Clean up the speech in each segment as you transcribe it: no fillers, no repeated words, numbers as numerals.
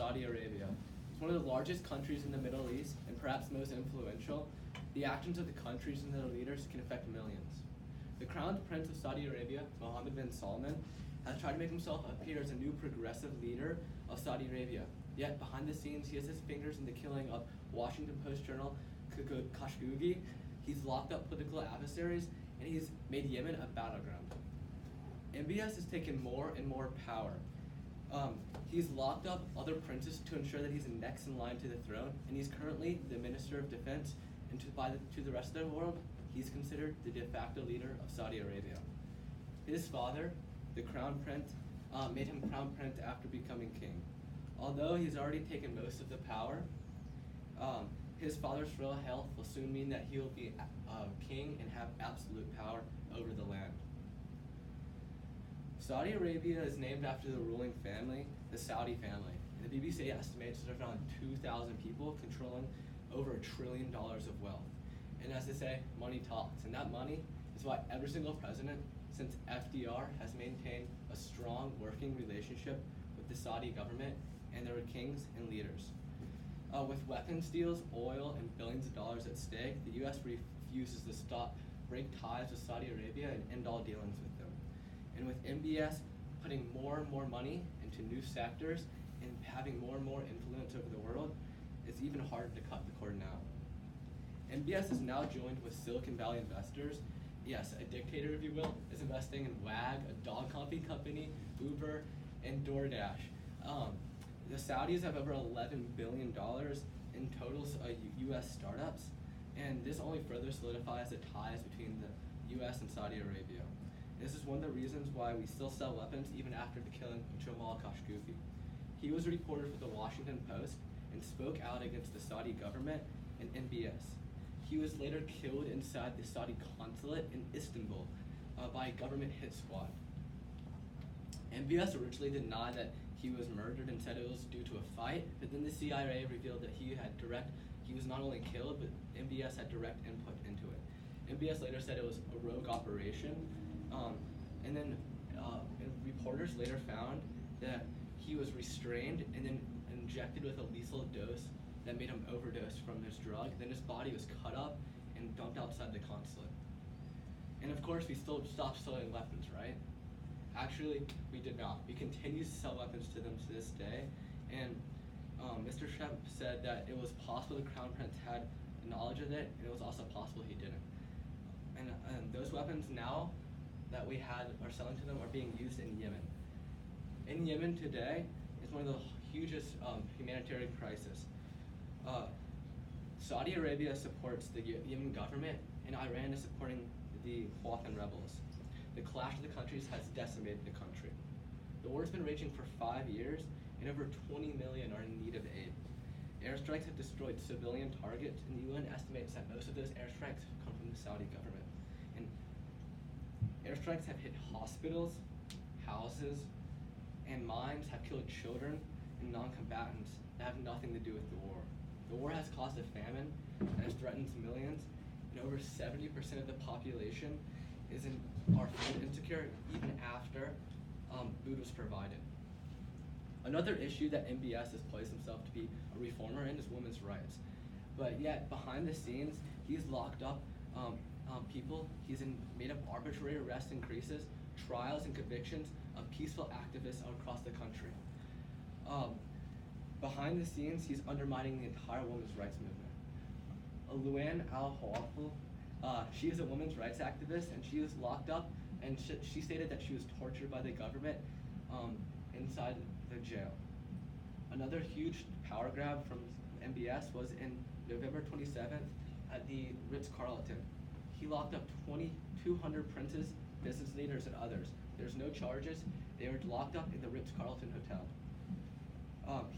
Saudi Arabia. It's one of the largest countries in the Middle East and perhaps most influential. The actions of the countries and their leaders can affect millions. The crowned prince of Saudi Arabia, Mohammed bin Salman, has tried to make himself appear as a new progressive leader of Saudi Arabia. Yet behind the scenes, he has his fingers in the killing of Washington Post journal Khashoggi. He's locked up political adversaries, and he's made Yemen a battleground. MBS has taken more and more power. He's locked up other princes to ensure that he's next in line to the throne, and he's currently the Minister of Defense, and to the rest of the world, he's considered the de facto leader of Saudi Arabia. His father, the crown prince, made him crown prince after becoming king. Although he's already taken most of the power, his father's frail health will soon mean that he will be king and have absolute power over the land. Saudi Arabia is named after the ruling family, the Saudi family. And the BBC estimates there's around 2,000 people controlling over $1 trillion of wealth. And as they say, money talks. And that money is why every single president since FDR has maintained a strong working relationship with the Saudi government and their kings and leaders. With weapons deals, oil, and billions of dollars at stake, the U.S. refuses to break ties with Saudi Arabia and end all dealings with them. And with MBS putting more and more money into new sectors and having more and more influence over the world, it's even harder to cut the cord now. MBS is now joined with Silicon Valley investors. Yes, a dictator, if you will, is investing in WAG, a dog coffee company, Uber, and DoorDash. The Saudis have over $11 billion in total U.S. startups, and this only further solidifies the ties between the U.S. and Saudi Arabia. This is one of the reasons why we still sell weapons even after the killing of Jamal Khashoggi. He was a reporter for the Washington Post and spoke out against the Saudi government and MBS. He was later killed inside the Saudi consulate in Istanbul by a government hit squad. MBS originally denied that he was murdered and said it was due to a fight, but then the CIA revealed that he was not only killed, but MBS had direct input into it. MBS later said it was a rogue operation, and then reporters later found that he was restrained and then injected with a lethal dose that made him overdose from this drug. Then his body was cut up and dumped outside the consulate. And of course, we still stopped selling weapons, right? Actually, we did not. We continue to sell weapons to them to this day. And Mr. Trump said that it was possible the Crown Prince had knowledge of it, and it was also possible he didn't. And those weapons now that we are selling to them are being used in Yemen. In Yemen today, it's one of the hugest humanitarian crises. Saudi Arabia supports the Yemen government, and Iran is supporting the Houthi rebels. The clash of the countries has decimated the country. The war has been raging for 5 years, and over 20 million are in need of aid. Airstrikes have destroyed civilian targets, and the UN estimates that most of those airstrikes come from the Saudi government. And airstrikes have hit hospitals, houses, and mines have killed children and non-combatants that have nothing to do with the war. The war has caused a famine and has threatened millions, and over 70% of the population are food insecure even after food was provided. Another issue that MBS has placed himself to be a reformer in is women's rights. But yet, behind the scenes, he's locked up people. He's made up arbitrary arrest increases, trials, and convictions of peaceful activists across the country. Behind the scenes, he's undermining the entire women's rights movement. Luann al-Hawaful, she is a women's rights activist, and she was locked up, and she stated that she was tortured by the government inside the jail. Another huge power grab from MBS was in November 27th at the Ritz-Carlton. He locked up 2,200 princes, business leaders, and others. There's no charges. They were locked up in the Ritz-Carlton Hotel.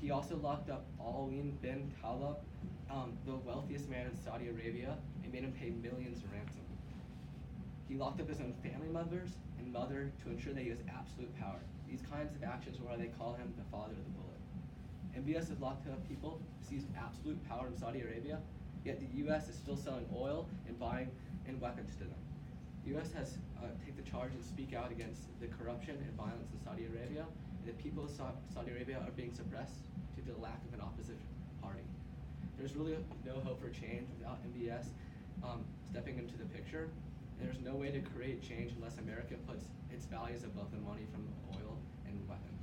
He also locked up Alwin bin Talib, the wealthiest man in Saudi Arabia, and made him pay millions in ransom. He locked up his own family members and mother to ensure that he has absolute power. These kinds of actions are why they call him the father of the bullet. MBS has locked up people, seized absolute power in Saudi Arabia, yet the U.S. is still selling oil and buying and weapons to them. The U.S. has take the charge and speak out against the corruption and violence in Saudi Arabia, and the people of Saudi Arabia are being suppressed to the lack of an opposition party. There's really no hope for change without MBS stepping into the picture. And there's no way to create change unless America puts its values above the money from oil and weapons.